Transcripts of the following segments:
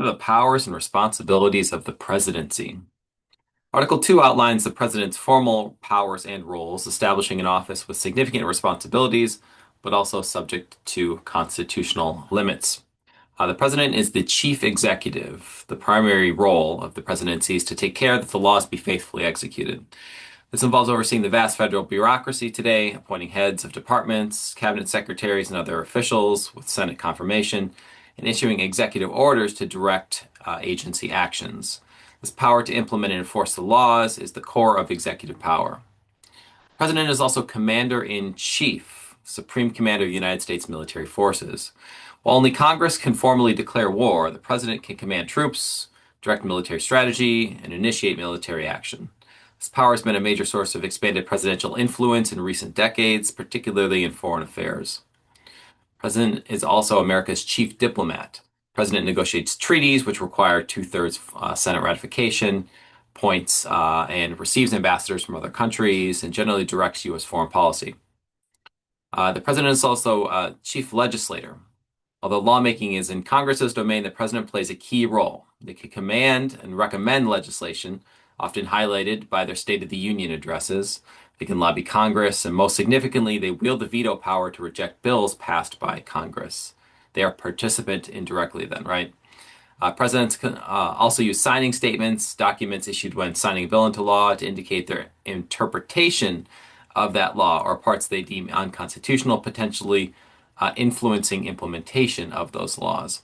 The powers and responsibilities of the presidency. Article 2 outlines the president's formal powers and roles, establishing an office with significant responsibilities, but also subject to constitutional limits. The president is the chief executive. The primary role of the presidency is to take care that the laws be faithfully executed. This involves overseeing the vast federal bureaucracy today, appointing heads of departments, cabinet secretaries, and other officials with Senate confirmation, and issuing executive orders to direct agency actions. This power to implement and enforce the laws is the core of executive power. The president is also commander-in-chief, supreme commander of the United States military forces. While only Congress can formally declare war, the president can command troops, direct military strategy, and initiate military action. This power has been a major source of expanded presidential influence in recent decades, particularly in foreign affairs. The president is also America's chief diplomat. The president negotiates treaties which require two-thirds Senate ratification, appoints and receives ambassadors from other countries, and generally directs U.S. foreign policy. The president is also chief legislator. Although lawmaking is in Congress's domain, the president plays a key role. They can command and recommend legislation, often highlighted by their State of the Union addresses. They can lobby Congress, and most significantly, they wield the veto power to reject bills passed by Congress. They are a participant indirectly then, right? Presidents can also use signing statements, documents issued when signing a bill into law to indicate their interpretation of that law or parts they deem unconstitutional, potentially influencing implementation of those laws.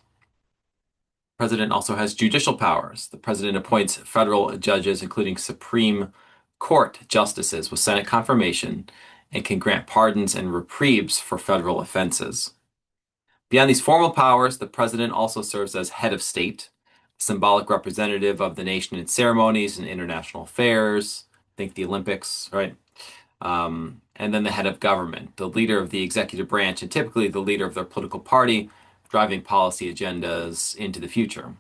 The president also has judicial powers. The president appoints federal judges, including Supreme Court justices with Senate confirmation, and can grant pardons and reprieves for federal offenses. Beyond these formal powers, the president also serves as head of state, symbolic representative of the nation in ceremonies and international affairs. Think the Olympics, right? And then the head of government, the leader of the executive branch, and typically the leader of their political party, driving policy agendas into the future.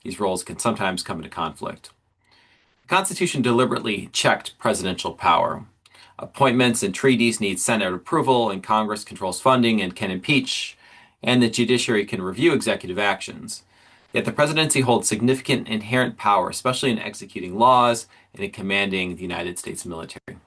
These roles can sometimes come into conflict. The Constitution deliberately checked presidential power. Appointments and treaties need Senate approval, and Congress controls funding and can impeach, and the judiciary can review executive actions. Yet the presidency holds significant inherent power, especially in executing laws and in commanding the United States military.